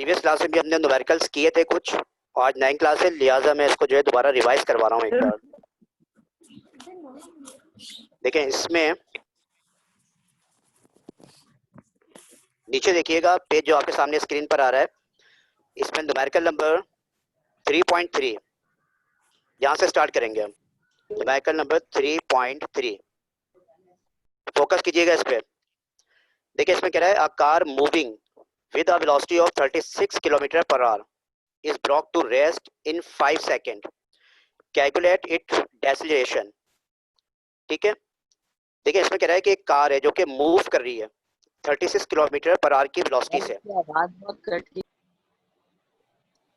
Previous class में भी हमने न्यूमेरिकल्स किए थे कुछ, आज 9 क्लास है, लिहाजा मैं इसको जो है दोबारा रिवाइज करवा रहा हूँ एक बार। देखें इसमें नीचे देखिएगा पेज जो आपके सामने स्क्रीन पर आ रहा है, इसमें न्यूमेरिकल नंबर 3.3 यहाँ से स्टार्ट करेंगे हम। न्यूमेरिकल नंबर 3.3 फोकस कीजिएगा इस पे। देखिए इसमें कह रहा है a car moving with a velocity of 36 kilometre per hour is brought to rest in 5 second, calculate it deceleration. ठीक है, देखिए इसमें कह रहा है कि एक कार है जो कि मूव कर रही है 36 किलोमीटर पर आवर की वेलोसिटी से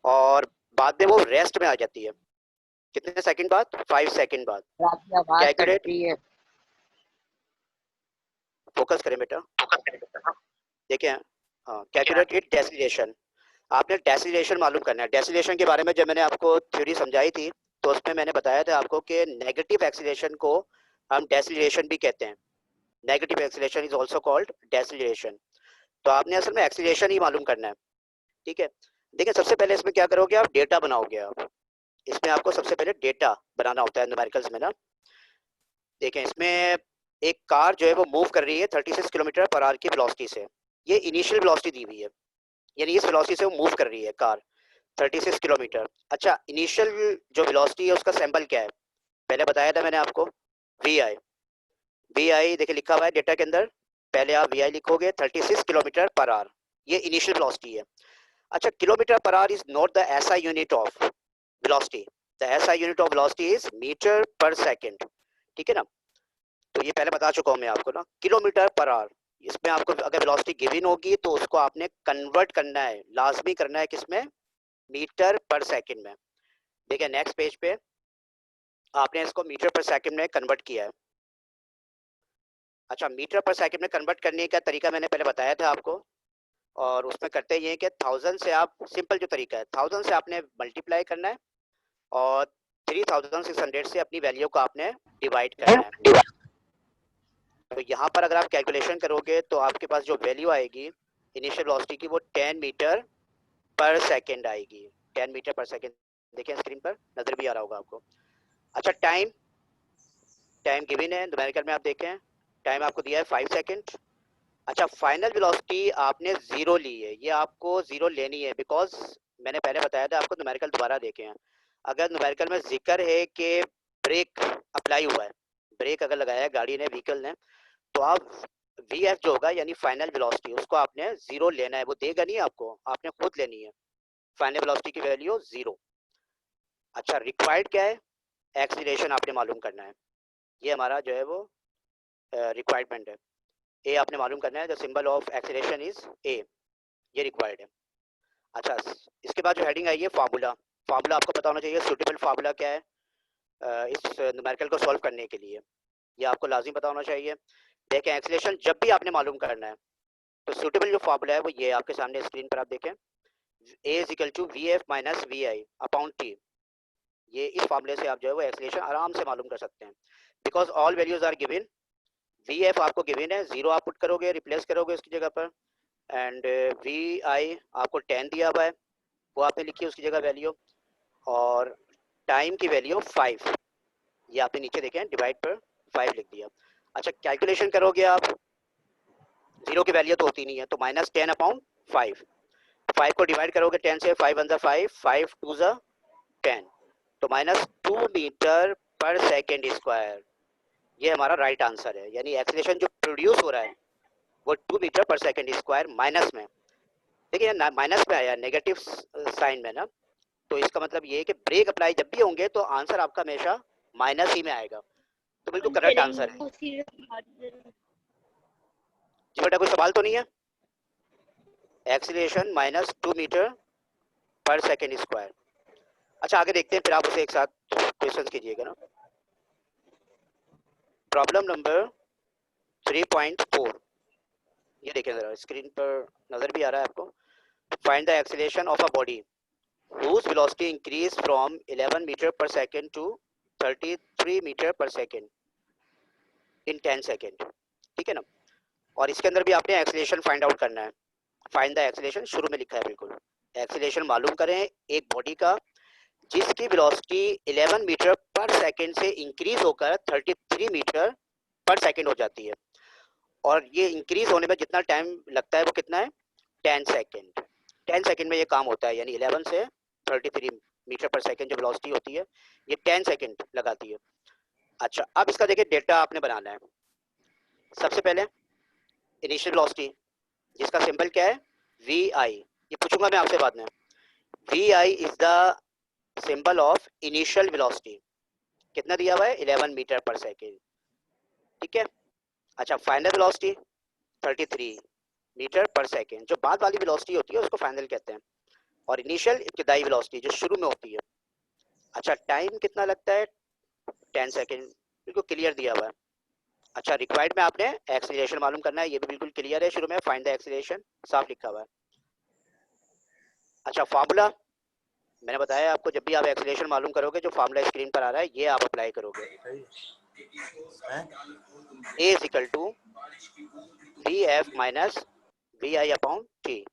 और बाद में वो रेस्ट में आ जाती है। कितने सेकंड बाद? 5 सेकंड बाद। कैलकुलेट, फोकस करें बेटा, देखिए हाँ, कैलकुलेट इट डेसिलेशन। आपने डेसिलेशन मालूम करना है। डेसिलेशन के बारे में जब मैंने आपको थ्योरी समझाई थी तो उसमें मैंने बताया था आपको कि नेगेटिव एक्सीलरेशन को हम डेसिलेशन भी कहते हैं। Negative acceleration is also called deceleration. तो आपने असल में एक्सीलरेशन ही मालूम करना है। ठीक है, देखिए सबसे पहले इसमें क्या करोगे आप? डेटा बनाओगे आप। इसमें आपको सबसे पहले डेटा बनाना होता है न्यूमेरिकल्स में ना। देखें इसमें एक कार जो है वो मूव कर रही है 36 किलोमीटर पर आवर की वेलोसिटी से। ये इनिशियल वेलोसिटी दी हुई है, यानी इस वेलोसिटी से वो मूव कर रही है कार 36 किलोमीटर। अच्छा, इनिशियल जो वेलोसिटी है उसका सैंपल क्या है? पहले बताया था मैंने आपको, वी आई। वी आई देखिए लिखा हुआ है डेटा के अंदर, पहले आप वी आई लिखोगे 36 किलोमीटर पर आवर, ये इनिशियल वेलोसिटी है। अच्छा, kilometre per hour is not the SI unit of velocity, the SI unit of velocity is metre per second. ठीक है ना, तो ये पहले बता चुका हूं मैं आपको ना, किलोमीटर पर आवर। इसमें आपको अगर वेलोसिटी गिवन होगी तो उसको आपने कन्वर्ट करना है, लाजमी करना है किसमें? मीटर पर सेकंड में। देखिए नेक्स्ट पेज पे आपने इसको मीटर पर सेकंड में कन्वर्ट किया है। अच्छा, मीटर पर सेकंड में कन्वर्ट करने का तरीका मैंने पहले बताया था आपको, और उसमें करते ये कि 1000 से आप, सिंपल जो तरीका है 1000 से आपने मल्टीप्लाई करना है और 3600 से अपनी वैल्यू को आपने डिवाइड करना है। तो यहाँ पर अगर आप कैलकुलेशन करोगे तो आपके पास जो वैल्यू आएगी इनिशियल वेलोसिटी की वो 10 मीटर पर सेकंड आएगी। 10 मीटर पर सेकंड देखिए स्क्रीन पर नजर भी आ रहा होगा आपको। अच्छा, टाइम गिवन है न्यूमेरिकल में, आप देखें टाइम आपको दिया है 5 सेकंड। अच्छा, फाइनल वेलोसिटी आपने जीरो ली है, ये आपको जीरो लेनी है बिकॉज मैंने पहले बताया था आपको, न्यूमेरिकल दोबारा देखें। अगर न्यूमेरिकल में जिक्र है कि ब्रेक अप्लाई हुआ है, ब्रेक अगर लगाया है गाड़ी ने, व्हीकल ने, तो आप वी एफ जो होगा यानी फाइनल वेलोसिटी उसको आपने जीरो लेना है, वो देगा नहीं आपको, आपने खुद लेनी है फाइनल वेलोसिटी की वैल्यू जीरो। अच्छा, रिक्वायर्ड क्या है? एक्सीलरेशन आपने मालूम करना है, ये हमारा जो है वो रिक्वायरमेंट है। ए आपने मालूम करना है, the symbol of acceleration is ए, ये रिक्वायर्ड है। अच्छा, इसके बाद जो हेडिंग आई है फार्मूला, फार्मूला आपको पता होना चाहिए। सूटेबल फार्मूला क्या है इस न्यूमेरिकल को सॉल्व करने के लिए, ये आपको लाजिम पता होना चाहिए। देखें एक्सीलरेशन जब भी आपने मालूम करना है तो सूटेबल जो फार्मूला है वो ये आपके सामने स्क्रीन पर आप देखें, a is equal to V F minus we I upon t. ये इस फार्मूले से आप जो है वो एक्सीलरेशन आराम से मालूम कर सकते हैं because all values are given. V F आपको गिवन है, जीरो आप पुट करोगे, रिप्लेस करोगे उसकी जगह पर, एंड वी आई आपको 10 दिया हुआ है, वो आपने लिखी है उसकी जगह वैल्यू, और टाइम की वैल्यू 5, ये आपने नीचे देखें डिवाइड पर 5 लिख दिया। अच्छा, कैलकुलेशन करोगे आप, जीरो की वैल्यू तो होती नहीं है, तो माइनस 10 अपॉन 5, 5 को डिवाइड करोगे 10 से, 5 वन 5, 5 टू 10, तो minus 2 metre per second square, ये हमारा राइट आंसर है। यानी एक्सीलरेशन जो प्रोड्यूस हो रहा है वो 2 metre per second square minus में, देखिए माइनस में आया नेगेटिव साइन में ना, तो इसका मतलब ये है कि ब्रेक अप्लाई जब भी होंगे तो आंसर आपका हमेशा माइनस ही में आएगा, तो बिल्कुल करेक्ट आंसर है। जी बेटा, कोई सवाल तो नहीं है? Acceleration minus 2 metre per second square. अच्छा, आगे देखते हैं, फिर आप उसे एक साथ क्वेश्चन कीजिएगा ना। प्रॉब्लम नंबर 3.4, ये देखें जरा स्क्रीन पर नजर भी आ रहा है आपको। Find the acceleration of a body whose velocity increased from 11 meter per second to 33 meter per second in 10 second। ठीक है ना, और इसके अंदर भी आपने एक्सीलरेशन फाइंड आउट करना है। फाइंड द एक्सीलरेशन शुरू में लिखा है बिल्कुल, एक्सीलरेशन मालूम करें एक बॉडी का जिसकी वेलोसिटी 11 मीटर पर सेकंड से इंक्रीज होकर 33 मीटर पर सेकंड हो जाती है। और ये इंक्रीज होने में जितना टाइम लगता है वो कितना है, 10 सेकंड। 10 सेकंड में ये काम होता है, यानी 11 से 33 मीटर पर सेकंड जो वेलोसिटी होती है ये 10 सेकंड लगाती है। अच्छा, अब इसका देखिए डेटा आपने बनाना है। सबसे पहले इनिशियल वेलोसिटी जिसका सिंबल क्या है, वी आई, ये पूछूंगा मैं आपसे बाद में। V I is the symbol of initial velocity. कितना दिया हुआ है, 11 मीटर पर सेकेंड, ठीक है। अच्छा, final velocity 33 metre per second, जो बाद वाली वेलोसिटी होती है उसको फाइनल कहते हैं। और इनिशियल इब्तिदाई वेलोसिटी जो शुरू में होती है। अच्छा, टाइम कितना लगता है, 10 सेकेंड, बिल्कुल क्लियर दिया हुआ है। अच्छा, रिक्वायर्ड में आपने एक्सीलरेशन मालूम करना है, ये भी बिल्कुल क्लियर है, शुरू में फाइंड द एक्सीलरेशन साफ लिखा हुआ है। अच्छा, फार्मूला मैंने बताया आपको, जब भी आप एक्सीलरेशन मालूम करोगे जो फार्मूला स्क्रीन पर आ रहा है ये आप अप्लाई करोगे। A is equal to V F minus we I upon T.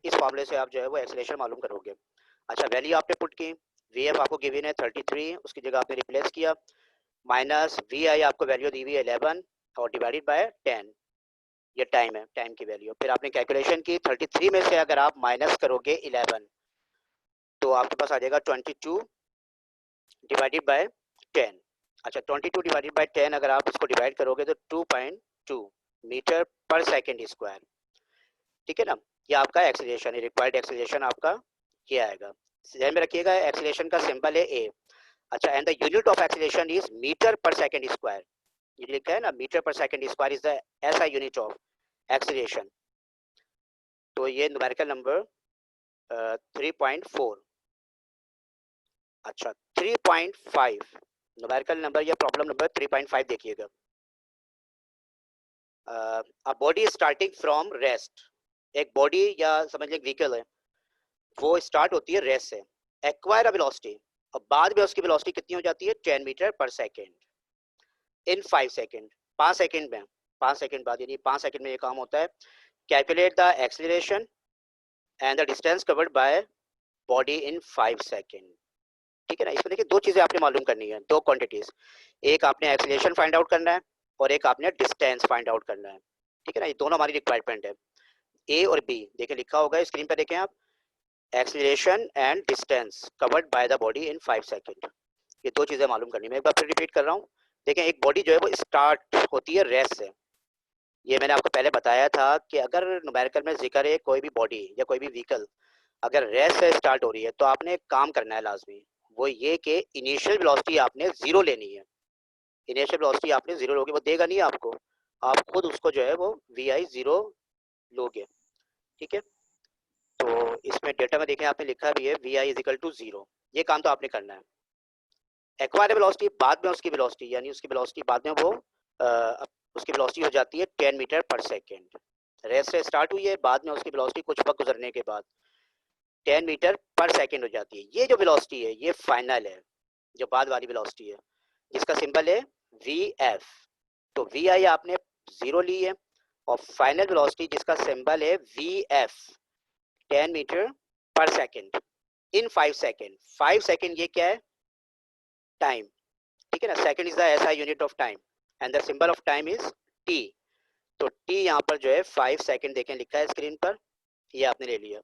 इस फार्मूले से आप जो है वो एक्सीलरेशन मालूम करोगे। अच्छा, वैल्यू आपने पुट की, वी एफ आपको गिवन है 33, उसकी जगह आपने रिप्लेस किया, माइनस वी आई आपको वैल्यू दी हुई है 11 और डिवाइडेड बाय 10, ये टाइम है, टाइम की वैल्यू। फिर आपने कैलकुलेशन की, 33 में से अगर आप माइनस करोगे 11 तो आपके पास आ जाएगा 22 डिवाइडेड बाय 10। अच्छा, 22 डिवाइडेड बाय 10 अगर आप इसको डिवाइड करोगे तो 2.2 मीटर पर सेकेंड स्क्वायर, ठीक है ना। ये आपका एक्सीलरेशन है, रिक्वायर्ड एक्सीलरेशन आपका ये आएगा। ध्यान में रखिएगा, एक्सीलरेशन का सिंबल है ए। अच्छा, and the unit of acceleration is metre per second square, ये लिखा है ना, metre per second square is the SI unit of acceleration. तो ये न्यूमेरिकल नंबर 3.4। अच्छा, 3.5 न्यूमेरिकल नंबर या प्रॉब्लम नंबर 3.5 देखिएगा। A body starting from rest, एक बॉडी या समझ लें व्हीकल है, वो स्टार्ट होती है रेस्ट से, एक्वायर वेलोसिटी, और बाद में उसकी वेलोसिटी कितनी हो जाती है, 10 metre per second in 5 second, 5 second में, 5 सेकेंड बाद, यानी 5 सेकेंड में ये काम होता है। Calculate the acceleration and the distance covered by body in 5 second, ठीक है ना। इसमें देखिए दो चीजें आपने मालूम करनी है, दो क्वांटिटीज, एक आपने एक्सीलरेशन फाइंड आउट करना है और एक आपने डिस्टेंस फाइंड आउट करना है, ठीक है ना। ये दोनों हमारी रिक्वायरमेंट है, ए और बी। देखिए लिखा होगा स्क्रीन पर, देखें आप, acceleration and distance covered by the body in 5 second, ये दो चीजें मालूम करनी। मैं एक बार फिर रिपीट कर रहा हूँ। देखें, एक बॉडी जो है वो स्टार्ट होती है रेस्ट से, ये मैंने आपको पहले बताया था कि अगर न्यूमेरिकल में जिक्र है कोई भी बॉडी या कोई भी व्हीकल अगर रेस्ट से स्टार्ट हो रही है तो आपने एक काम करना है लाजमी, वो ये कि इनिशियल वेलोसिटी आपने जीरो लेनी है। इनिशियल वेलोसिटी आपने जीरो लोगे, वो देगा नहीं आपको, आप खुद उसको जो है वो वी आई जीरो लोगे, ठीक है। तो इसमें डेटा में देखें आपने लिखा भी है V I is equal to zero, ये काम तो आपने करना है। एक्वायर्ड वेलोसिटी बाद में उसकी वेलोसिटी, यानी उसकी वेलोसिटी बाद में वो उसकी वेलोसिटी हो जाती है 10 मीटर पर सेकेंड। रेस से स्टार्ट हुई है, बाद में उसकी वेलोसिटी कुछ वक्त गुजरने के बाद 10 मीटर पर सेकेंड हो जाती है। ये जो वेलोसिटी है ये फाइनल है, जो बाद वाली वेलोसिटी है जिसका सिंबल है वी एफ। तो वी आई आपने जीरो ली है, और फाइनल वेलोसिटी जिसका सिंबल है V F 10 metre per second in 5 second. 5 second ये क्या है, टाइम, ठीक है ना। Second is the SI unit of time and the symbol of time is T. तो टी यहाँ पर जो है 5 सेकेंड देखें लिखा है स्क्रीन पर, ये आपने ले लिया।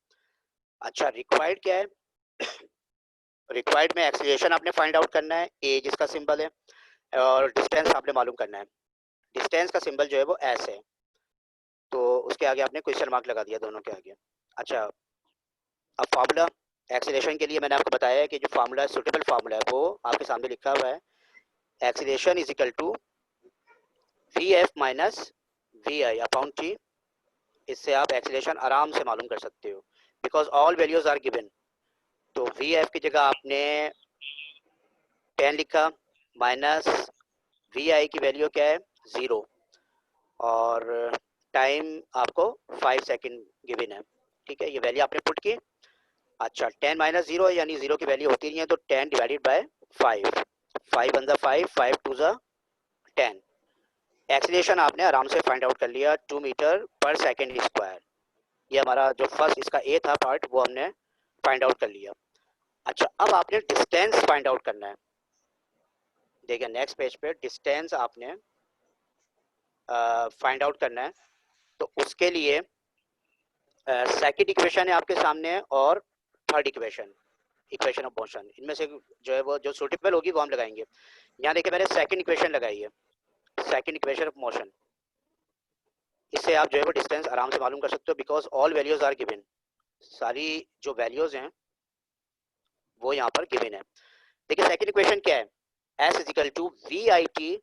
अच्छा, रिक्वायर्ड क्या है, रिक्वायर्ड में एक्सीलरेशन आपने फाइंड आउट करना है, ए जिसका सिंबल है, और डिस्टेंस आपने मालूम करना है। डिस्टेंस का सिंबल जो है वो एस है, तो उसके आगे आपने क्वेश्चन मार्क लगा दिया दोनों के आगे। अच्छा, अब फार्मूला एक्सीलरेशन के लिए मैंने आपको बताया है कि जो फार्मूला सुटेबल फार्मूला है वो आपके सामने लिखा हुआ है, acceleration is equal to V F minus we I upon T. इससे आप एक्सीलरेशन आराम से मालूम कर सकते हो, because all values are given. V V F की जगह आपने 10 लिखा, माइनस वी आई की वैल्यू क्या है, 0, और टाइम आपको 5 सेकेंड गिवन है, ठीक है, ये वैल्यू आपने पुट की। अच्छा, 10 माइनस 0 यानी 0 की वैल्यू होती नहीं है, तो 10 डिवाइडेड बाय 5, 5 वन ज़ा 5, 5 टू ज़ा 10। एक्सीलरेशन आपने आराम से फाइंड आउट कर लिया, 2 मीटर पर सेकेंड स्क्वायर, ये हमारा जो फर्स्ट इसका ए था पार्ट, वो हमने फाइंड आउट कर लिया। अच्छा, अब आपने डिस्टेंस फाइंड आउट करना है। देखिए नेक्स्ट पेज पे डिस्टेंस आपने फाइंड आउट करना है। तो उसके लिए सेकंड इक्वेशन है आपके सामने और third equation, equation of motion, इनमें से जो है वो जो सूटेबल होगी वो हम लगाएंगे। यहाँ देखिए मैंने सेकंड इक्वेशन लगाई है, सेकंड इक्वेशन ऑफ मोशन। इससे आप जो है वो डिस्टेंस आराम से मालूम कर सकते हो, because all values are given. सारी जो वैल्यूज हैं वो यहाँ पर गिवन है। देखिए सेकंड इक्वेशन क्या है, S is equal to V I T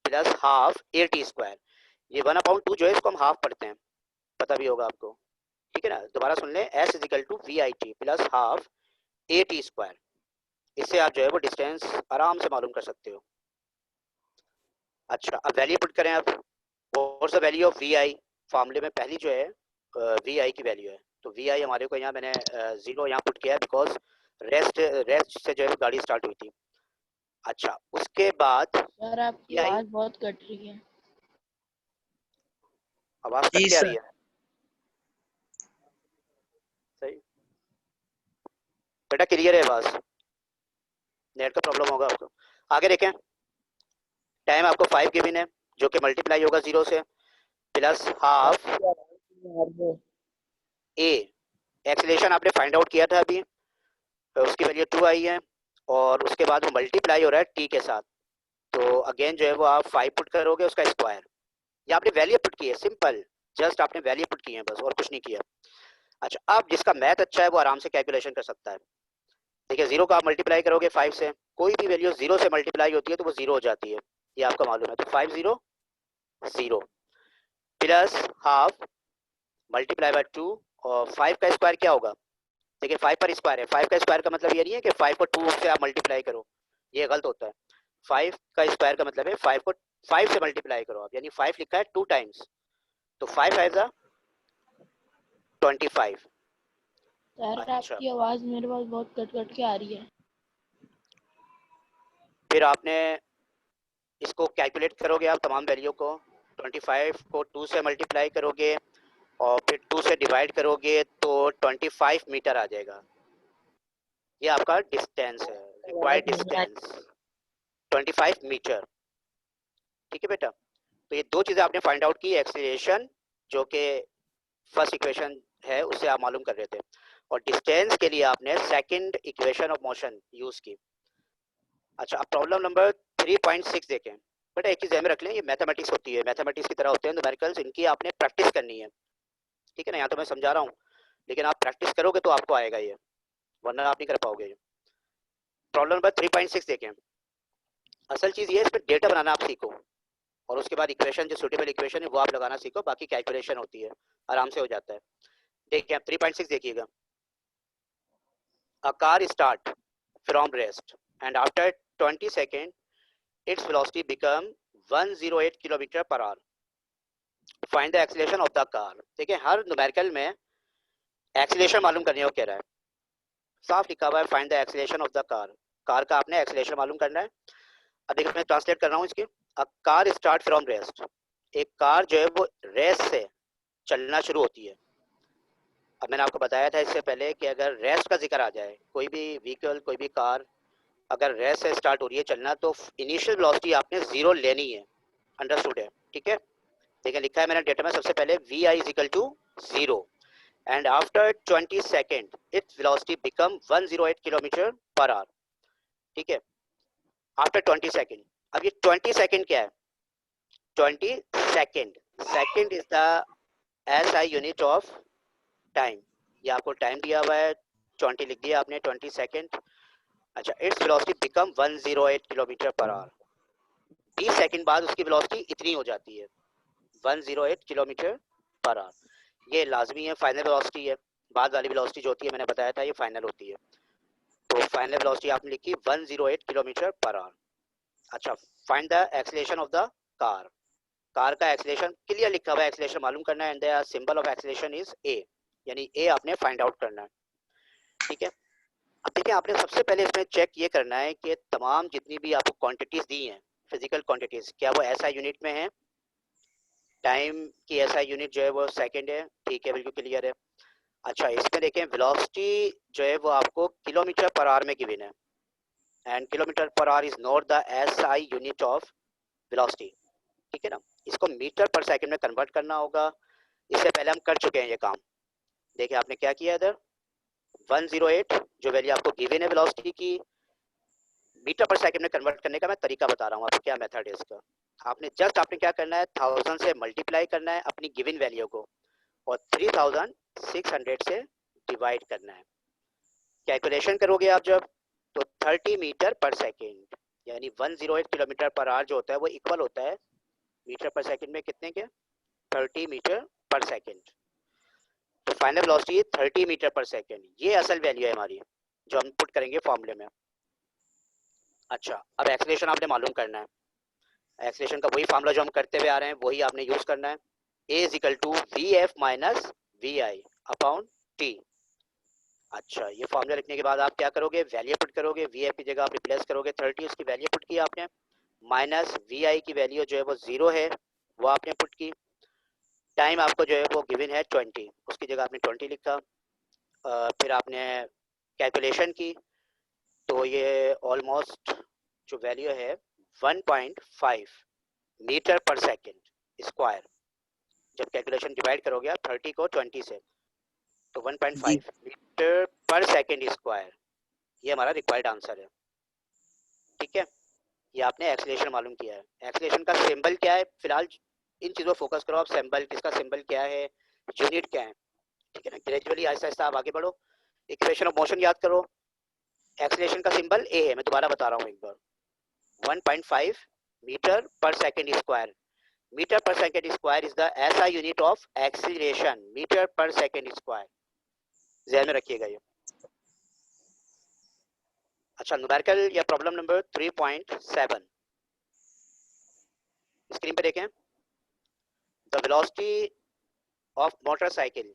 plus half A T square. ये 1/2 जो है इसको हम हाफ पढ़ते हैं, पता भी होगा आपको, ठीक है ना। दोबारा सुन लें, S is equal to V I T plus half A T square. इससे आप जो है वो डिस्टेंस आराम से मालूम कर सकते हो। अच्छा, अब वैल्यू पुट करें। अब what's the value of we i, फॉर्मूले में पहली जो है वी आई की वैल्यू है। तो वी आई हमारे को यहाँ मैंने 0 यहाँ पुट किया है, बिकॉज रेस्ट रेस्ट से जो है गाड़ी स्टार्ट हुई थी। अच्छा, उसके बाद सर आपकी वी आई, आवाज बहुत कट रही है। आवाज कट के आ रही है, सही बेटा, क्लियर है आवाज, नेट का प्रॉब्लम होगा आपको। आगे देखें, टाइम आपको 5 गिवन है, जो कि मल्टीप्लाई होगा 0 से, प्लस हाफ ए। एक्सीलरेशन आपने फाइंड आउट किया था अभी, तो उसकी वैल्यू 2 आई है, और उसके बाद वो मल्टीप्लाई हो रहा है टी के साथ। तो अगेन जो है वो आप 5 पुट करोगे, उसका स्क्वायर। ये आपने वैल्यू पुट की है, सिंपल, जस्ट आपने वैल्यू पुट की है बस, और कुछ नहीं किया। अच्छा, अब जिसका मैथ अच्छा है वो आराम से कैलकुलेशन कर सकता है। देखिए 0 का आप मल्टीप्लाई करोगे 5 से, कोई भी वैल्यू 0 से मल्टीप्लाई होती है तो वो 0 हो जाती है, ये आपको मालूम है। तो 5 0 0 प्लस हाफ मल्टीप्लाई बाय 2, और 5 का स्क्वायर क्या होगा। देखिए 5 पर स्क्वायर है, 5 का स्क्वायर का मतलब ये नहीं है कि 5 को 2 से आप मल्टीप्लाई करो, ये गलत होता है। 5 का स्क्वायर का मतलब है 5 को 5 से मल्टीप्लाई करो आप, यानी 5 लिखा है 2 टाइम्स, तो 5 5 जा 25। सर अच्छा, आपकी आवाज मेरे पास बहुत कट कट के आ रही है। फिर आपने इसको कैलकुलेट करोगे आप तमाम वैल्यू को, 25 को 2 से मल्टीप्लाई करोगे और फिर 2 से डिवाइड करोगे तो 25 मीटर आ जाएगा। ये आपका डिस्टेंस है, रिक्वायर्ड डिस्टेंस 25 मीटर, ठीक है बेटा। तो ये दो चीज़ें आपने फाइंड आउट की, एक्सीलरेशन जो कि फर्स्ट इक्वेशन है उससे आप मालूम कर रहे थे, और डिस्टेंस के लिए आपने second equation of motion use की। अच्छा, अब प्रॉब्लम नंबर 3.6 देखें। बेटा एक चीज़ ध्यान में रख लें, ये मैथमेटिक्स होती है, मैथमेटिक्स की तरह होते हैं न्यूमेरिकल्स, इनकी आपने प्रैक्टिस करनी है, ठीक है ना। यहाँ तो मैं समझा रहा हूँ, लेकिन आप प्रैक्टिस करोगे तो आपको आएगा ये, वरना आप नहीं कर पाओगे। प्रॉब्लम नंबर 3.6 देखें। असल चीज़ ये है, इस पर डेटा बनाना आप सीखो, और उसके बाद इक्वेशन जो सुटेबल इक्वेशन है वो आप लगाना सीखो, बाकी कैलकुलेशन होती है, आराम से हो जाता है। देखिए आप 3.6 देखिएगा। A car start from rest and after 20 seconds its velocity become 108 kilometre per our. Find the acceleration of the car. देखिए हर न्यूमेरिकल में एक्सीलरेशन मालूम करने को कह रहा है, साफ लिखा हुआ है find the acceleration of the car. Car का आपने एक्सीलरेशन मालूम करना है। अब देखिए मैं ट्रांसलेट कर रहा हूँ इसकी। A car start from rest, एक कार जो है वो रेस्ट से चलना शुरू होती है। अब मैंने आपको बताया था इससे पहले कि अगर रेस्ट का जिक्र आ जाए, कोई भी व्हीकल कोई भी कार अगर रेस्ट से स्टार्ट हो रही है चलना, तो इनिशियल वेलोसिटी आपने 0 लेनी है, अंडरस्टूड है, ठीक है। देखिए लिखा है मैंने डेटा में सबसे पहले V I is equal to 0 and after 20 second its velocity become 108 kilometre per hour, ठीक है, आफ्टर 20 सेकेंड। अब ये 20 सेकेंड क्या है, 20 second, second is the S I unit of time. ये आपको टाइम दिया हुआ है, 20 लिख दिया आपने, 20 सेकेंड। अच्छा, it's velocity become 108 kilometre per our. 20 second बाद उसकी वेलोसिटी इतनी हो जाती है 108 किलोमीटर पर आवर। ये लाजमी है, फाइनल वेलोसिटी है। बाद वाली वेलोसिटी जो होती है मैंने बताया था ये फाइनल होती है। तो फाइनल वेलोसिटी आपने लिखी 108 किलोमीटर पर आवर। अच्छा, find the acceleration of the car. Car का एक्सीलरेशन क्लियर लिखा हुआ है, एक्सीलरेशन मालूम करना है, and the symbol of acceleration is a, यानी ए आपने फाइंड आउट करना है, ठीक है। अब देखिए आपने सबसे पहले इसमें चेक ये करना है कि तमाम जितनी भी आपको क्वांटिटीज दी हैं, फिजिकल क्वांटिटीज, क्या वो ऐसा यूनिट में है। टाइम की एसआई यूनिट जो है वो सेकंड है, ठीक है, बिल्कुल क्लियर है। अच्छा, इसमें देखें वेलोसिटी जो है वो आपको किलोमीटर पर आवर में गिवन है, and kilometre per hour is not the SI unit of velocity, ठीक है ना। इसको मीटर पर सेकंड में कन्वर्ट करना होगा। इससे पहले हम कर चुके हैं ये काम। देखिए आपने क्या किया इधर, 108 जो वैल्यू आपको गिवन है वेलोसिटी की, मीटर पर सेकंड में कन्वर्ट करने का मैं तरीका बता रहा हूँ आपको, क्या मेथड है इसका। आपने क्या करना है, 1000 से मल्टीप्लाई करना है अपनी गिवन वैल्यू को, और 3600 से डिवाइड करना है। कैलकुलेशन करोगे आप जब, तो 30 मीटर पर सेकेंड, यानी 108 किलोमीटर पर आवर जो होता है वो इक्वल होता है मीटर पर सेकेंड में कितने के, 30 मीटर पर सेकेंड। तो final velocity 30 metre per second, ये असल वैल्यू है हमारी जो हम पुट करेंगे फॉर्मूले में। अच्छा, अब एक्सीलरेशन आपने मालूम करना है। एक्सीलरेशन का वही फार्मूला जो हम करते हुए आ रहे हैं वही आपने यूज करना है। A is equal to V F minus we I upon t. अच्छा, ये फार्मूला लिखने के बाद आप क्या करोगे, वैल्यू पुट करोगे, वी एफ की जगह आप रिप्लेस करोगे 30, उसकी वैल्यू पुट की आपने, माइनस वी आई की वैल्यू जो है वो 0 है, वो आपने पुट की। टाइम आपको जो है वो गिवन है 20, उसकी जगह आपने 20 लिखा। फिर आपने कैलकुलेशन की, तो ये ऑलमोस्ट जो वैल्यू है 1.5 मीटर पर सेकेंड स्क्वायर। जब कैलकुलेशन डिवाइड करोगे आप 30 को 20 से, तो 1.5 मीटर पर सेकेंड स्क्वायर, ये हमारा रिक्वायर्ड आंसर है, ठीक है। ये आपने एक्सीलरेशन मालूम किया है। एक्सीलरेशन का सिंबल क्या है, फिलहाल इन चीज़ों पर फोकस करो आप, सिंबल किसका सिंबल क्या है, यूनिट क्या है, ठीक है ना। ग्रेजुअली आहिस्ता आहिस्ता आप आगे बढ़ो। इक्वेशन ऑफ मोशन याद करो, एक्सीलरेशन का सिंबल ए है, मैं दोबारा बता रहा हूँ एक बार, 1.5 metre per second square. Metre per second square is the SI unit of acceleration, metre per second square, ध्यान में रखिएगा ये। अच्छा, न्यूमेरिकल या प्रॉब्लम नंबर 3.7 स्क्रीन पे देखें। The velocity of motorcycle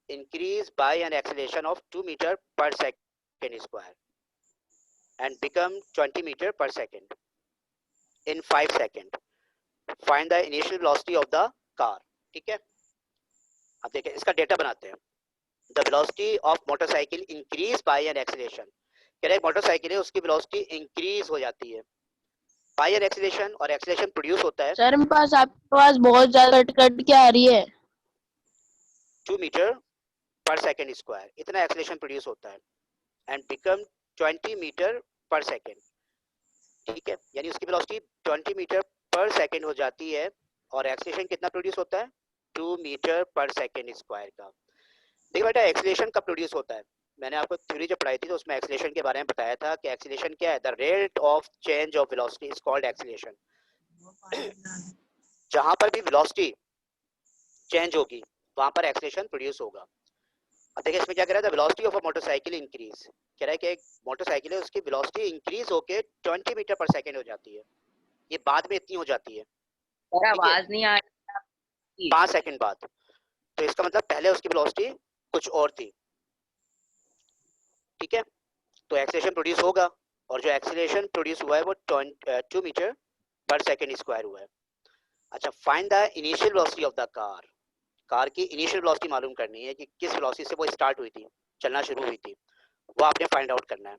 increase by an acceleration of 2 meter per second square and become 20 meter per second in 5 seconds. Find the initial velocity of the car, ठीक है। अब देखिए इसका data बनाते हैं। The velocity of motorcycle increase by an acceleration, कह रहे motorcycle है उसकी वेलोसिटी इंक्रीज हो जाती है बाय एन एक्सीलरेशन, और एक्सीलरेशन प्रोड्यूस होता है सर मेरे पास आपके पास बहुत ज्यादा कट कट के आ रही है। 2 मीटर पर सेकेंड स्क्वायर, इतना एक्सीलरेशन प्रोड्यूस होता है, and become 20 metre per second, ठीक है। यानी उसकी वेलोसिटी 20 मीटर पर सेकेंड हो जाती है, और एक्सीलरेशन कितना प्रोड्यूस होता है, 2 मीटर पर सेकेंड स्क्वायर का। देखिए बेटा, एक्सीलरेशन कब प्रोड्यूस होता है, मैंने आपको थ्योरी जब पढ़ाई थी तो उसमें एक्सीलरेशन के बारे में बताया था कि एक्सीलरेशन क्या है, the rate of change of velocity is called acceleration. जहां पर भी वेलोसिटी चेंज होगी वहां पर एक्सीलरेशन प्रोड्यूस होगा। अब देखिए इसमें क्या कह रहा है, the velocity of a motorcycle increase, कह रहा है कि एक मोटरसाइकिल है उसकी वेलोसिटी इंक्रीज होके 20 मीटर पर सेकेंड हो जाती है, ये बाद में इतनी हो जाती है, सर ठीक है, आवाज नहीं आ रही। 5 सेकंड बाद। तो इसका मतलब पहले उसकी वेलोसिटी कुछ और थी, ठीक है। तो एक्सीलरेशन प्रोड्यूस होगा, और जो एक्सीलरेशन प्रोड्यूस हुआ है वो 2 मीटर पर सेकेंड स्क्वायर हुआ है। अच्छा, find the initial velocity of the car, car की इनिशियल वेलोसिटी मालूम करनी है कि किस वेलोसिटी से वो स्टार्ट हुई थी, चलना शुरू हुई थी, वो आपने फाइंड आउट करना है।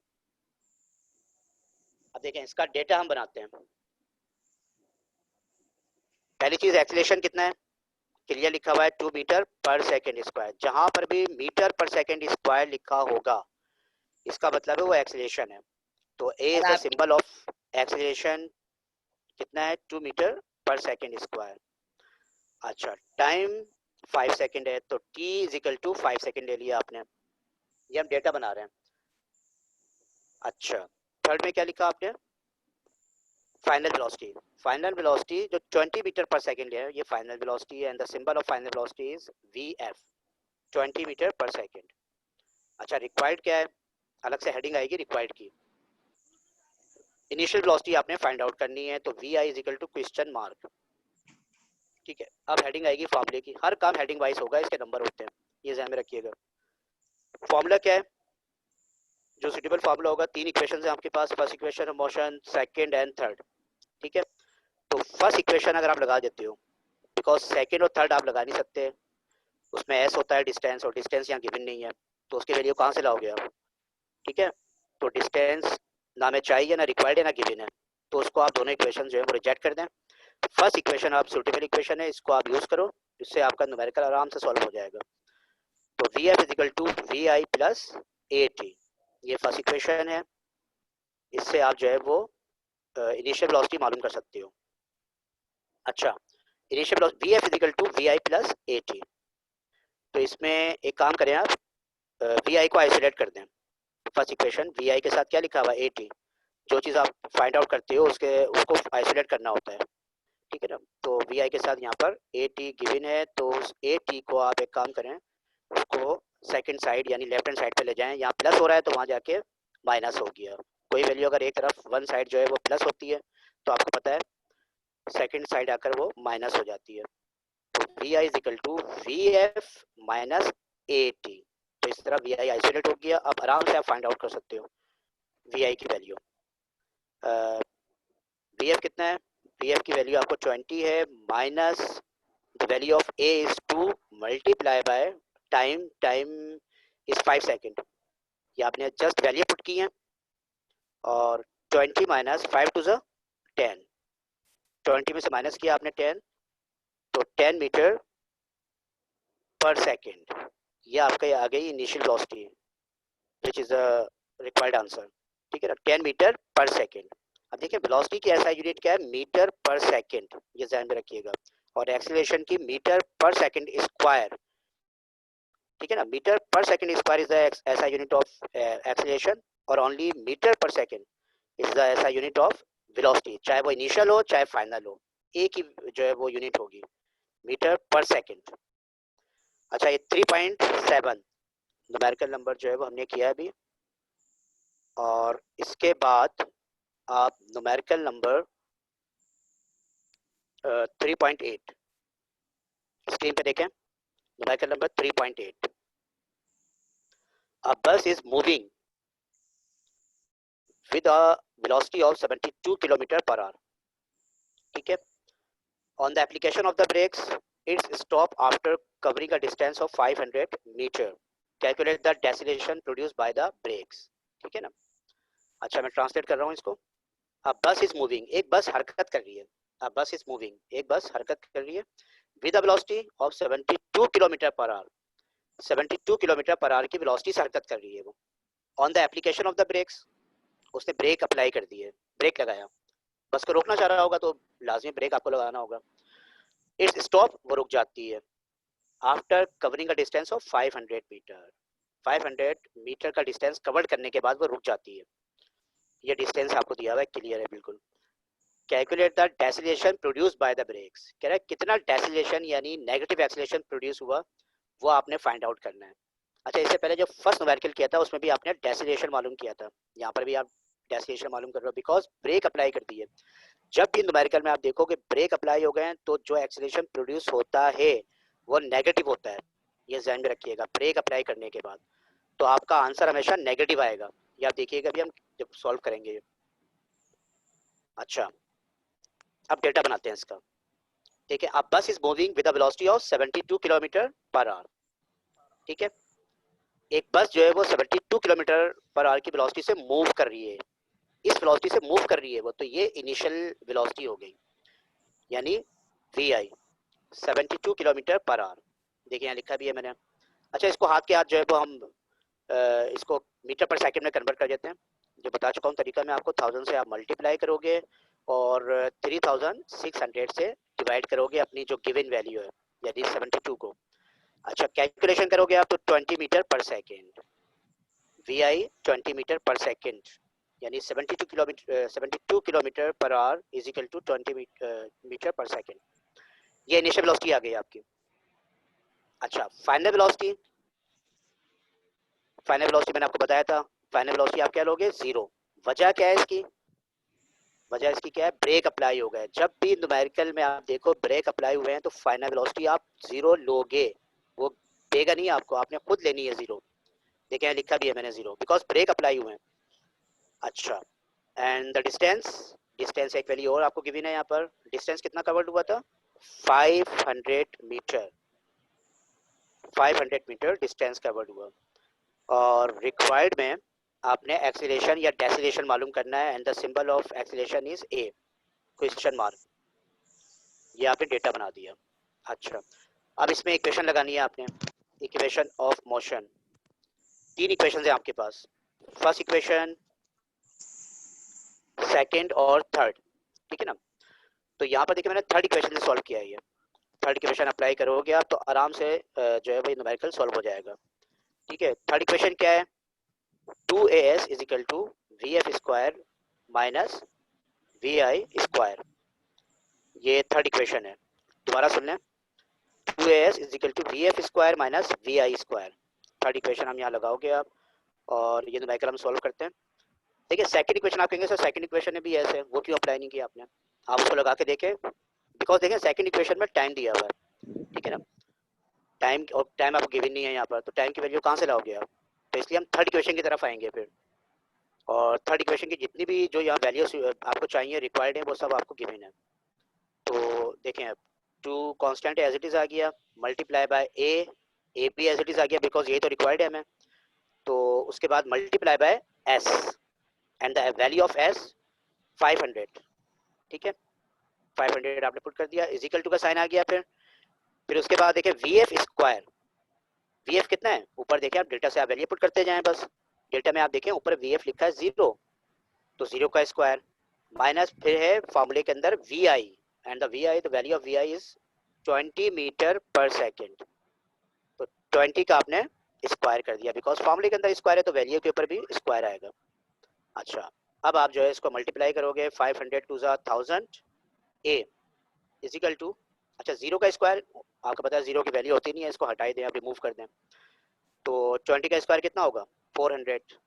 अब देखें इसका डेटा हम बनाते हैं। पहली चीज एक्सीलरेशन कितना है, क्लियर लिखा हुआ है 2 मीटर पर सेकेंड स्क्वायर। जहां पर भी मीटर पर सेकेंड स्क्वायर लिखा होगा इसका मतलब है वो एक्सीलरेशन है। तो a is the symbol of acceleration, कितना है, 2 मीटर पर सेकेंड स्क्वायर। अच्छा, टाइम 5 सेकेंड है, तो t is equal to 5 second ले लिया आपने, ये हम डेटा बना रहे हैं। अच्छा, थर्ड में क्या लिखा आपने, फाइनल वेलोसिटी। फाइनल वेलोसिटी जो 20 मीटर पर सेकेंड है ये फाइनल वेलोसिटी है, and the symbol of final velocity is vf, 20 metre per second. अच्छा, रिक्वायर्ड क्या है, अलग से हेडिंग आएगी रिक्वायर्ड की। इनिशियल वेलोसिटी आपने फाइंड आउट करनी है, तो vi is equal to question mark, ठीक है। अब हेडिंग आएगी फॉर्मूले की, हर काम हेडिंग वाइज होगा, इसके नंबर होते हैं, ये ध्यान में रखिएगा। फॉर्मूला क्या है, जो सुटेबल फॉर्मूला होगा, 3 इक्वेशन है आपके पास, first equation motion, second and third, ठीक है। तो फर्स्ट इक्वेशन अगर आप लगा देते हो बिकॉज सेकंड और थर्ड आप लगा नहीं सकते, उसमें एस होता है डिस्टेंस, और डिस्टेंस यहाँ गिवन नहीं है, तो उसकी वैल्यू कहाँ से लाओगे आप? ठीक है, तो डिस्टेंस ना हमें चाहिए, ना रिक्वायर्ड है, ना गिवन है, तो उसको आप दोनों इक्वेशन जो है वो रिजेक्ट कर दें। फर्स्ट इक्वेशन आप सुटेबल इक्वेशन है, इसको आप यूज करो, इससे आपका न्यूमेरिकल आराम से सॉल्व हो जाएगा। तो we F is equal to V I plus A T, ये फर्स्ट इक्वेशन है, इससे आप जो है वो इनिशियल वेलोसिटी मालूम कर सकते हो। अच्छा, initial velocity V F is equal to V I plus A T, तो इसमें एक काम करें आप, वी आई को आइसोलेट कर दें। फर्स्ट इक्वेशन वी आई के साथ क्या लिखा हुआ है? ए टी, जो चीज़ आप फाइंड आउट करते हो उसको आइसोलेट करना होता है, ठीक है ना। तो वी आई के साथ यहाँ पर ए टी गिवन है, तो उस ए टी को आप एक काम करें, उसको सेकंड साइड यानी लेफ्ट हैंड साइड पे ले जाएं। यहाँ प्लस हो रहा है तो वहाँ जाके माइनस हो गया। कोई वैल्यू अगर एक तरफ वन साइड जो है वो प्लस होती है तो आपको पता है सेकंड साइड आकर वो माइनस हो जाती है। तो V I is equal to V F minus A T, तो इस तरह वी आई आइसोलेट हो गया। अब आराम से आप फाइंड आउट कर सकते हो वी आई की वैल्यू। वी एफ कितना है? वी एफ की वैल्यू आपको 20 है, minus the value of A is 2 multiply by time, time is 5 second, ये आपने जस्ट वैल्यू पुट की है, और 20 माइनस 5 टू ज़ 10, 20 में से माइनस किया आपने 10, तो 10 मीटर पर सेकेंड, ये आपका आ गई initial velocity which is the required answer, ठीक है ना, 10 मीटर पर सेकेंड। अब देखिए वेलोसिटी की ऐसा यूनिट क्या है? मीटर पर सेकेंड, ये ध्यान में रखिएगा, और एक्सीलरेशन की मीटर पर सेकेंड स्क्वायर, ठीक है ना। Metre per second square is the ऐसा यूनिट ऑफ एक्सीलरेशन, और only metre per second is the ऐसा यूनिट ऑफ वेलोसिटी, चाहे वो इनिशियल हो चाहे फाइनल हो, एक ही जो है वो यूनिट होगी, मीटर पर सेकेंड। अच्छा, ये 3.7 न्यूमेरिकल नंबर जो है वो हमने किया अभी, और इसके बाद आप न्यूमेरिकल नंबर 3.8 स्क्रीन पे देखें। Numerical number 3.8, a bus is moving with a velocity of 72 km per hour, ठीक है। On the application of the brakes, it's stop after covering a distance of 500 meter. Calculate the deceleration produced by the brakes, ठीक है ना। अच्छा, मैं translate कर रहा हूँ इसको। A bus is moving, एक बस हरकत कर रही है। A bus is moving, एक बस हरकत कर रही है with a velocity of 72 km per hour, 72 km per hour की वेलोसिटी से हरकत कर रही है वो। On the application of the brakes, उसने ब्रेक अप्लाई कर दी है, ब्रेक लगाया, बस को रोकना चाह रहा होगा तो लाजमी ब्रेक आपको लगाना होगा। इट्स स्टॉप, वो रुक जाती है, after covering a distance of 500 metre, 500 metre का डिस्टेंस कवर करने के बाद वो रुक जाती है। ये डिस्टेंस आपको दिया हुआ है, क्लियर है बिल्कुल। Calculate the deceleration produce by the brakes, कह रहा है कितना डेसिलेशन यानी नेगेटिव एक्सीलरेशन प्रोड्यूस हुआ, वो आपने फाइंड आउट करना है। अच्छा, इससे पहले जो फर्स्ट न्यूमेरिकल किया था उसमें भी आपने डेसिलेशन मालूम किया था, यहाँ पर भी आप डेसिलेशन मालूम कर रहे हो बिकॉज ब्रेक अप्लाई कर दी है। जब भी न्यूमेरिकल में आप देखोगे ब्रेक अप्लाई हो गए हैं तो जो एक्सीलरेशन प्रोड्यूस होता है वो नेगेटिव होता है, ये ध्यान में रखिएगा। ब्रेक अप्लाई करने के बाद तो आपका आंसर हमेशा नेगेटिव आएगा, ये आप देखिएगा अभी हम जब सॉल्व करेंगे। अच्छा, अब डेटा बनाते हैं इसका। ठीक है, अब बस is moving with a velocity of 72 kilometre per hour, ठीक है। एक बस जो है वो 72 किलोमीटर पर आवर की वेलोसिटी से मूव कर रही है, इस वेलोसिटी से मूव कर रही है वो, तो ये इनिशियल वेलोसिटी हो गई, यानी V I 72 kilometre per hour. देखिए यहाँ लिखा भी है मैंने। अच्छा, इसको हाथ के हाथ जो है वो हम इसको मीटर पर सेकंड में कन्वर्ट कर देते हैं, जो बता चुका हूँ तरीका मैं आपको। 1000 से आप मल्टीप्लाई करोगे और 3600 से डिवाइड करोगे अपनी जो गिवन वैल्यू है यानी 72 को। अच्छा, कैलकुलेशन करोगे आप तो 20 metre per second, V I 20 metre per second यानी 72 kilometre per hour is equal to 20 metre per second. ये इनिशियल वेलोसिटी आ गई आपकी। अच्छा, फाइनल वेलोसिटी, फाइनल वेलोसिटी मैंने आपको बताया था, फाइनल वेलोसिटी आप क्या लोगे? 0। वजह क्या है इसकी? वजह इसकी क्या है? ब्रेक अप्लाई हो गए। जब भी न्यूमेरिकल में आप देखो ब्रेक अप्लाई हुए हैं तो फाइनल वेलोसिटी आप 0 लोगे, वो देगा नहीं आपको, आपने खुद लेनी है 0। देखिए लिखा भी है मैंने 0 बिकॉज ब्रेक अप्लाई हुए हैं। अच्छा, एंड द डिस्टेंस, डिस्टेंस एक वैल्यू और आपको गिवन है यहाँ पर। डिस्टेंस कितना कवर्ड हुआ था? 500 मीटर, 500 मीटर डिस्टेंस कवर्ड हुआ। और रिक्वायर्ड में आपने एक्सीलरेशन या डेसिलेशन मालूम करना है, and the symbol of acceleration is A, question mark. ये आपने डेटा बना दिया। अच्छा, अब इसमें इक्वेशन लगानी है आपने, इक्वेशन ऑफ मोशन। 3 इक्वेशन है आपके पास, फर्स्ट इक्वेशन, सेकंड और थर्ड, ठीक है ना। तो यहाँ पर देखिए मैंने थर्ड इक्वेशन से सॉल्व किया है। ये थर्ड इक्वेशन अप्लाई करोगे आप तो आराम से जो है वो न्यूमेरिकल सॉल्व हो जाएगा, ठीक है। थर्ड इक्वेशन क्या है, 2as is equal to vf square minus vi square. ये थर्ड इक्वेशन है, दोबारा सुन लें, 2as is equal to vf square minus vi square. Third equation हम यहाँ लगाओगे आप, और ये न्यूमेरिकल हम सॉल्व करते हैं। देखिए सेकंड इक्वेशन आप कहेंगे सर सेकंड इक्वेशन में भी ऐसे है, वो क्यों अप्लाई नहीं किया आपने? आप उसको लगा के देखें, बिकॉज देखें सेकंड इक्वेशन में टाइम दिया हुआ है, ठीक है ना। टाइम, और टाइम आपको गिवन नहीं है यहाँ पर, तो टाइम की वैल्यू कहाँ से लाओगे आप? तो इसलिए हम थर्ड इक्वेशन की तरफ आएंगे फिर, और थर्ड इक्वेशन की जितनी भी जो यहाँ वैल्यूज आपको चाहिए रिक्वायर्ड है वो सब आपको गिवन है। तो देखें अब 2 कांस्टेंट एज इट इज आ गया, मल्टीप्लाई बाय ए भी एज इट इज आ गया, बिकॉज ये तो रिक्वायर्ड है हमें। तो उसके बाद multiply by S, and the value of S 500, ठीक है। 500 आपने पुट कर दिया, इज इक्वल टू का साइन आ गया। फिर उसके बाद देखें वीएफ स्क्वायर, वीएफ कितना है ऊपर देखें आप, डेल्टा से आप वैल्यू पुट करते जाएं बस। डेल्टा में आप देखें ऊपर वीएफ लिखा है 0, तो 0 का स्क्वायर माइनस फिर है फॉर्मूले के अंदर V I, and the V I, the value of we I is 20 metre per second. तो 20 का आपने स्क्वायर कर दिया, बिकॉज फॉर्मूले के अंदर स्क्वायर है तो वैल्यू के ऊपर भी स्क्वायर आएगा। अच्छा, अब आप जो है इसको मल्टीप्लाई करोगे, 500 two 1000 A is equal to, अच्छा 0 का स्क्वायर आपको पता है 0 की वैल्यू होती नहीं है, इसको हटाई दें, आप रिमूव कर दें। तो 20 का स्क्वायर कितना होगा 400,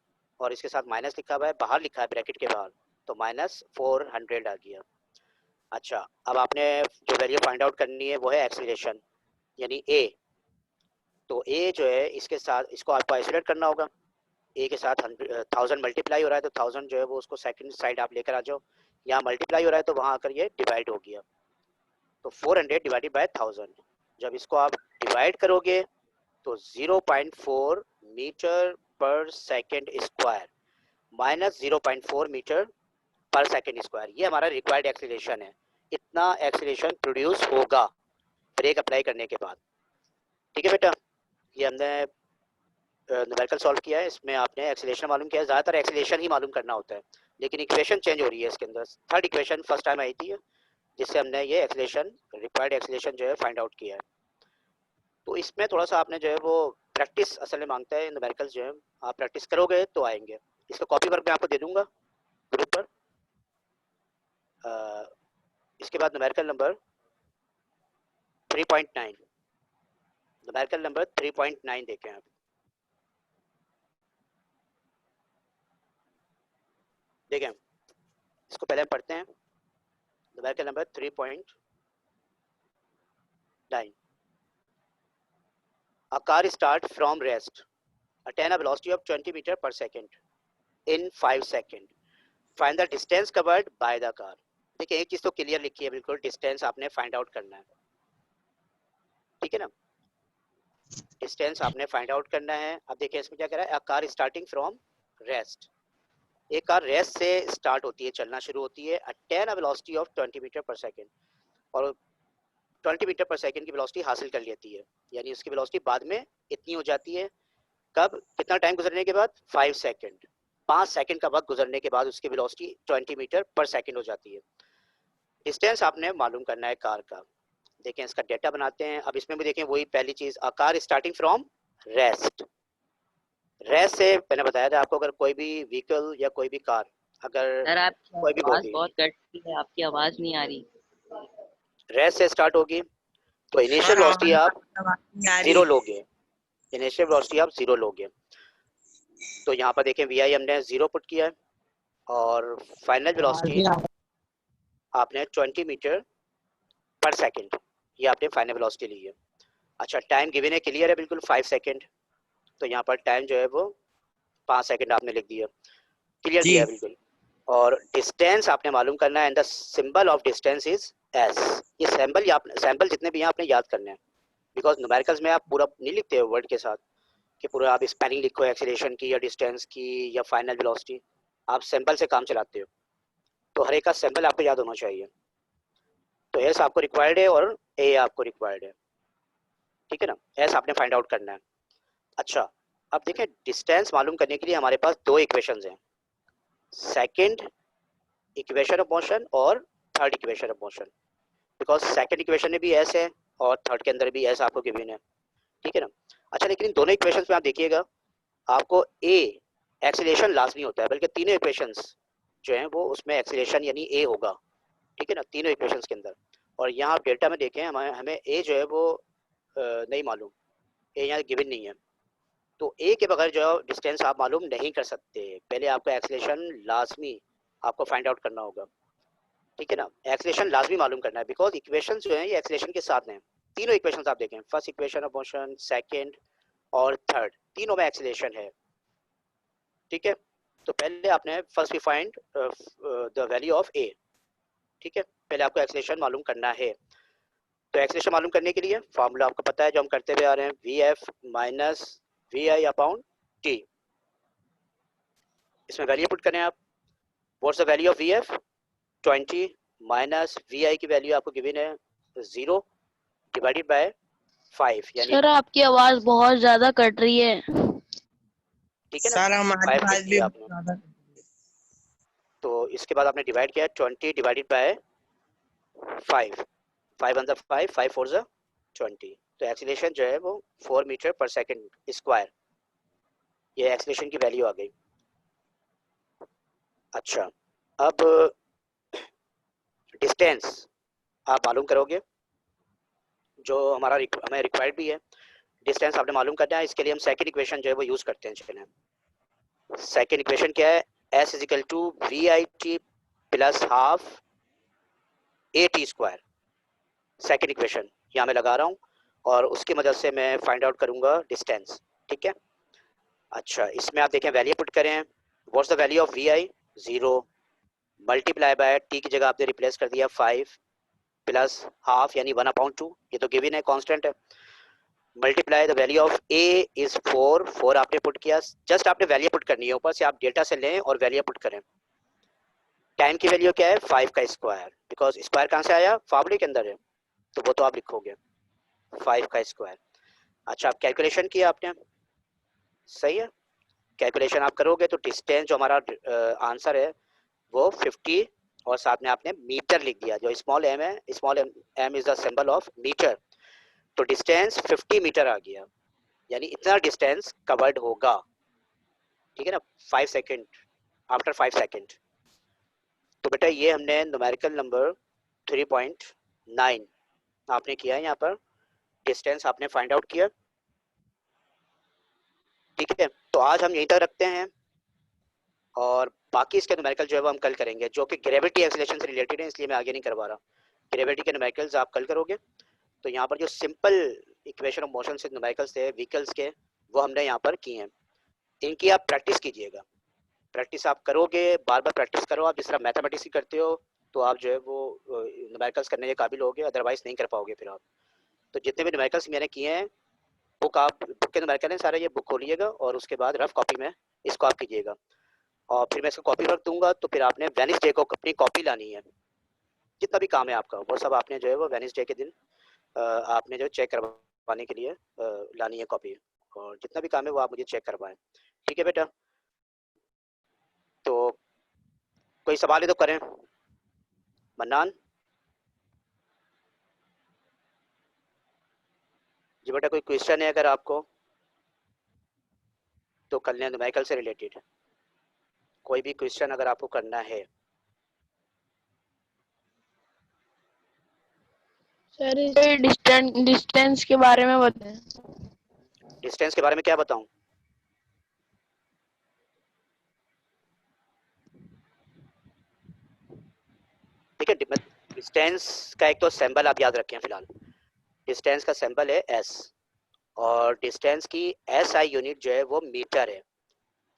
और इसके साथ माइनस लिखा हुआ है, बाहर लिखा है ब्रैकेट के बाहर, तो माइनस 400 आ गया। अच्छा, अब आपने जो वैल्यू फाइंड आउट करनी है वो है एक्सीलरेशन, यानी ए। तो ए जो है इसके साथ, इसको आपको आइसोलेट करना होगा, ए के साथ 1000 मल्टीप्लाई हो रहा है, तो 1000 जो है वो उसको सेकंड साइड आप लेकर आ जाओ, यहाँ मल्टीप्लाई हो रहा है तो वहाँ आकर ये डिवाइड हो गया, तो 400 डिवाइडेड बाय 1000। जब इसको आप डिवाइड करोगे तो 0.4 metre per second square minus 0.4 metre per second square, ये हमारा रिक्वायर्ड एक्सीलरेशन है। इतना एक्सीलरेशन प्रोड्यूस होगा ब्रेक अप्लाई करने के बाद, ठीक है बेटा। ये हमने न्यूमेरिकल सॉल्व किया है, इसमें आपने एक्सीलरेशन मालूम किया है, ज़्यादातर एक्सीलरेशन ही मालूम करना होता है, लेकिन इक्वेशन चेंज हो रही है इसके अंदर। Third equation first time I थी जिससे हमने ये एक्सीलरेशन, रिक्वायर्ड एक्सीलरेशन जो है फाइंड आउट किया है। तो इसमें थोड़ा सा आपने जो है वो प्रैक्टिस असल में मांगता है, न्यूमेरिकल्स जो है आप प्रैक्टिस करोगे तो आएंगे। इसका कॉपी वर्क मैं आपको दे दूंगा ग्रुप पर। इसके बाद न्यूमेरिकल नंबर 3.9, न्यूमेरिकल नंबर 3.9 देखें आप। देखें इसको पहले हम पढ़ते हैं, numerical number 3.9। A car start from rest, attain a velocity of 20 meter per second in 5 seconds. Find the distance covered by the car. देखिए एक चीज तो क्लियर लिखी है बिल्कुल, डिस्टेंस आपने फाइंड आउट करना है, ठीक है ना। डिस्टेंस आपने फाइंड आउट करना है। अब देखिए इसमें क्या कह रहा है, a car starting from rest, एक कार रेस्ट से स्टार्ट होती है, चलना शुरू होती है, attain a velocity of 20 metre per second, और 20 मीटर पर सेकेंड की वेलोसिटी हासिल कर लेती है, यानी उसकी वेलोसिटी बाद में इतनी हो जाती है, कब, कितना टाइम गुजरने के बाद, 5 सेकंड, 5 सेकंड का वक्त गुजरने के बाद उसकी वेलोसिटी 20 मीटर पर सेकंड हो जाती है। डिस्टेंस आपने मालूम करना है कार का। देखें इसका डेटा बनाते हैं। अब इसमें भी देखें वही पहली चीज, a car starting from rest. Rest से मैंने बताया था आपको, अगर कोई भी व्हीकल या कोई भी कार, अगर सर आपकी कोई भी आवाज बॉडी बहुत कटती है, आपकी आवाज नहीं आ रही। रेस्ट से स्टार्ट होगी तो इनिशियल वेलोसिटी आप 0 लोगे, इनिशियल वेलोसिटी आप 0 लोगे। तो यहाँ पर देखें वी आई हमने 0 पुट किया है, और फाइनल वेलोसिटी आपने 20 मीटर पर सेकंड, ये आपने फाइनल वेलोसिटी ली है। अच्छा, टाइम गिवन है, क्लियर है बिल्कुल 5 सेकंड, तो यहाँ पर टाइम जो है वो 5 सेकंड आपने लिख दिया, क्लियर दिया है बिल्कुल। और डिस्टेंस आपने मालूम करना है, and the symbol of distance is S. ये सैम्पल जितने भी हैं आपने याद करने हैं, बिकॉज न्यूमेरिकल्स में आप पूरा नहीं लिखते हो वर्ड के साथ कि पूरा आप स्पेलिंग लिखो एक्सीलरेशन की या डिस्टेंस की या फाइनल वेलोसिटी, आप सैम्पल से काम चलाते हो, तो हर एक का सैम्पल आपको याद होना चाहिए। तो एस आपको रिक्वायर्ड है और ए आपको रिक्वायर्ड है, ठीक है ना। एस आपने फाइंड आउट करना है। अच्छा, अब देखें डिस्टेंस मालूम करने के लिए हमारे पास दो इक्वेशंस हैं, सेकंड इक्वेशन ऑफ मोशन और third equation of motion. Because second equation में भी एस है और थर्ड के अंदर भी एस आपको गिवन है, ठीक है ना। अच्छा, लेकिन इन दोनों इक्वेशंस में आप देखिएगा आपको ए एक्सीलरेशन लाजमी होता है, बल्कि तीनों इक्वेशंस जो हैं वो उसमें एक्सीलरेशन यानी ए होगा, ठीक है ना, तीनों इक्वेशंस के अंदर। और यहाँ आप डेल्टा में देखें हमें ए जो है वो नहीं मालूम, ए यहाँ गिवन नहीं है, तो ए के बगैर जो डिस्टेंस आप मालूम नहीं कर सकते, पहले आपको एक्सीलरेशन लाजमी आपको फाइंड आउट करना होगा, ठीक है ना। एक्सीलरेशन लाजमी मालूम करना है, बिकॉज इक्वेशन जो है ये एक्सीलरेशन के साथ हैं। तीनों इक्वेशंस आप देखें, first equation of motion, second और थर्ड, तीनों में एक्सीलरेशन है, ठीक है। तो पहले आपने first we find the value of a, ठीक है, पहले आपको एक्सीलरेशन मालूम करना है। तो एक्सीलरेशन मालूम करने के लिए फार्मूला आपको पता है जो हम करते हुए आ रहे हैं, v F minus we I upon t. इसमें वैल्यू पुट करें आप, what's the value of v f 20 minus we i की वैल्यू आपको गिवन है 0 डिवाइडेड बाय 5 यानी, सर आपकी आवाज बहुत ज्यादा कट रही है। ठीक है ना, सर हमारी 5 लिख बात भी दिया आपने। ज्यादा। तो इसके बाद आपने डिवाइड किया 20 डिवाइडेड बाय 5, 5 वन 5, 5 4 20, तो एक्सीलरेशन जो है वो 4 मीटर पर सेकंड स्क्वायर, ये एक्सीलरेशन की वैल्यू आ गई। अच्छा, अब डिस्टेंस आप मालूम करोगे जो हमें रिक्वायर्ड भी है, डिस्टेंस आपने मालूम करना है। इसके लिए हम सेकंड इक्वेशन जो है वो यूज करते हैं। चलें, सेकंड इक्वेशन क्या है, s is equal to V I T plus half A T square. Second equation यहाँ मैं लगा रहा हूँ और उसकी मदद से मैं फाइंड आउट करूंगा डिस्टेंस, ठीक है। अच्छा, इसमें आप देखें वैल्यू पुट करें, what's the value of we I 0 multiply by T की जगह आपने रिप्लेस कर दिया 5 प्लस हाफ यानी 1/2, ये तो गिवन है, कांस्टेंट है। Multiply the value of A is 4 आपने पुट किया, जस्ट आपने वैल्यू पुट करनी है, ऊपर से आप डेटा से लें और वैल्यू पुट करें। टाइम की वैल्यू क्या है 5 का स्क्वायर, बिकॉज स्क्वायर कहाँ से आया, फार्मूले के अंदर है, तो वो तो आप लिखोगे 5 का स्क्वायर। अच्छा, आप कैलकुलेशन किया आपने, सही है, कैलकुलेशन आप करोगे तो डिस्टेंस जो हमारा आंसर है वो 50 और साथ में आपने मीटर लिख दिया, जो स्मॉल एम है, small M is the symbol of metre, तो डिस्टेंस 50 मीटर आ गया, यानी इतना डिस्टेंस कवर्ड होगा, ठीक है ना, 5 सेकंड, आफ्टर 5 सेकंड। तो बेटा ये हमने न्यूमेरिकल नंबर 3.9 आपने किया है, यहाँ पर डिस्टेंस आपने फाइंड आउट किया, ठीक है। तो आज हम यहीं तक रखते हैं और बाकी इसके न्यूमेरिकल जो है वो हम कल करेंगे, जो कि ग्रेविटी एक्सीलरेशन से रिलेटेड है, इसलिए मैं आगे नहीं करवा रहा। ग्रेविटी के न्यूमेरिकल्स आप कल करोगे। तो यहाँ पर जो सिंपल इक्वेशन ऑफ मोशन से न्यूमेरिकल्स थे व्हीकल्स के, वो हमने यहाँ पर किए हैं, इनकी आप प्रैक्टिस कीजिएगा, प्रैक्टिस आप करोगे, बार बार प्रैक्टिस करो, आप जिस तरह मैथमेटिक्स की करते हो तो आप जो है वो न्यूमेरिकल्स करने के काबिल होगे, अदरवाइज नहीं कर पाओगे फिर आप। तो जितने भी न्यूमेरिकल्स मैंने किए हैं, बुक के न्यूमेरिकल हैं सारे, ये बुक खोलिएगा और उसके बाद रफ कॉपी में इसको आप कीजिएगा, और फिर मैं इसको कॉपी रख दूंगा, तो फिर आपने वेडनेसडे को अपनी कॉपी लानी है, जितना भी काम है आपका वो सब आपने जो है वो वेडनेसडे के दिन आपने जो चेक करवाने के लिए लानी है कॉपी, और जितना भी काम है वो आप मुझे चेक करवाएं, ठीक है बेटा। तो कोई सवाल है तो करें, मन्नान जी बेटा, कोई क्वेश्चन है अगर आपको तो कल्याण न्यूमेरिकल से रिलेटेड कोई भी क्वेश्चन अगर आपको करना है। सर इसे डिस्टेंस के बारे में बताएं। डिस्टेंस के बारे में क्या बताऊं, ठीक है। डिस्टेंस का एक तो सिंबल आप याद रखें फिलहाल, डिस्टेंस का सिंबल है एस, और डिस्टेंस की एस आई यूनिट जो है वो मीटर है,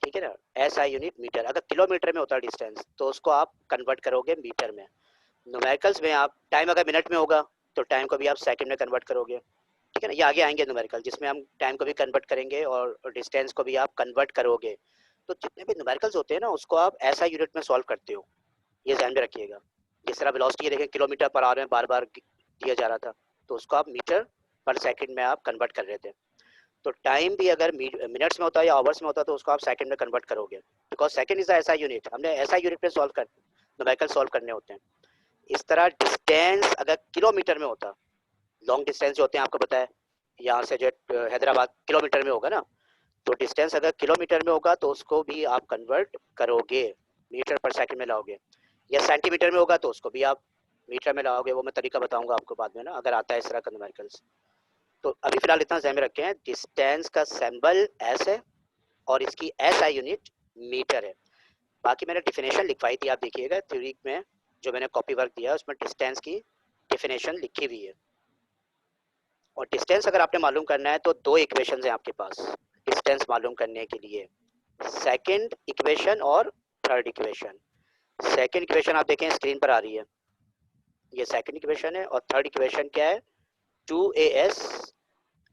ठीक है ना, एस आई यूनिट मीटर। अगर किलोमीटर में होता है डिस्टेंस तो उसको आप कन्वर्ट करोगे मीटर में, न्यूमेरिकल्स में आप टाइम अगर मिनट में होगा तो टाइम को भी आप सेकंड में कन्वर्ट करोगे, ठीक है ना। ये आगे आएंगे न्यूमेरिकल जिसमें हम टाइम को भी कन्वर्ट करेंगे और डिस्टेंस को भी आप कन्वर्ट करोगे। तो जितने भी न्यूमेरिकल्स होते हैं ना उसको आप ऐसा यूनिट में सॉल्व करते हो, ये ध्यान में रखिएगा। जिस तरह वेलोसिटी देखें किलोमीटर पर आवर में बार बार दिया जा रहा था, तो उसको आप मीटर पर सेकंड में आप कन्वर्ट कर रहे थे। तो टाइम भी अगर मिनट्स में होता है या आवर्स में होता है तो उसको आप सेकंड में कन्वर्ट करोगे, बिकॉज सेकंड इज ऐसा यूनिट, हमने ऐसा यूनिट में सॉल्व कर न्यूमेरिकल सॉल्व करने होते हैं। इस तरह डिस्टेंस अगर किलोमीटर में होता, लॉन्ग डिस्टेंस जो होते हैं आपको पता है, यहाँ से जो हैदराबाद किलोमीटर में होगा ना, तो डिस्टेंस अगर किलोमीटर में होगा तो उसको भी आप कन्वर्ट करोगे, मीटर पर सेकंड में लाओगे, या सेंटीमीटर में होगा तो उसको भी आप मीटर में लाओगे। वो मैं तरीका बताऊंगा आपको बाद में ना, अगर आता है इस तरह का न्यूमेरिकल्स। तो अभी फिलहाल इतना ध्यान में रखे हैं, डिस्टेंस का सिंबल एस है और इसकी एस आई यूनिट मीटर है। बाकी मैंने डिफिनेशन लिखवाई थी, आप देखिएगा थ्योरी में जो मैंने कॉपी वर्क दिया उसमें डिस्टेंस की डिफिनेशन लिखी हुई है। और डिस्टेंस अगर आपने मालूम करना है तो दो इक्वेशन है आपके पास डिस्टेंस मालूम करने के लिए, सेकंड इक्वेशन और थर्ड इक्वेशन। सेकंड इक्वेशन आप देखें स्क्रीन पर आ रही है, ये सेकंड इक्वेशन है। और थर्ड इक्वेशन क्या है, 2as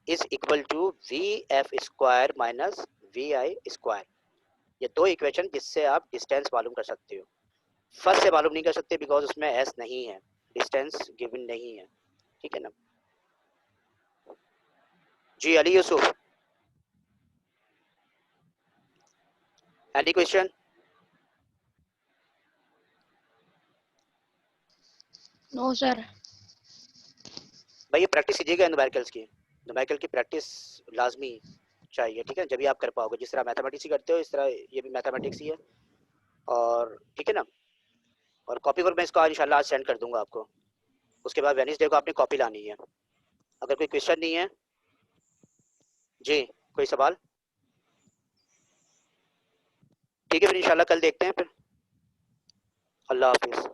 is equal to we F square minus we I square. ये दो इक्वेशन जिससे आप डिस्टेंस मालूम कर सकते हो। फर्स्ट से मालूम नहीं कर सकते बिकॉज उसमें एस नहीं है, डिस्टेंस गिवन नहीं है, ठीक है ना जी। Ali Yusuf, any question? No sir. भाई ये प्रैक्टिस कीजिएगा न्यूमेरिकल्स की, न्यूमेरिकल की प्रैक्टिस लाजमी चाहिए, ठीक है, जब भी आप कर पाओगे। जिस तरह मैथमेटिक्स ही करते हो इस तरह ये भी मैथमेटिक्स ही है, और ठीक है ना। और कॉपी पर मैं इसको इंशाल्लाह आज सेंड कर दूंगा आपको। उसके बाद वेडनेसडे को आपने कॉपी लानी है। अगर कोई क्वेश्चन नहीं है जी, कोई सवाल? ठीक है फिर इंशाल्लाह कल देखते हैं फिर। अल्लाह हाफिज़।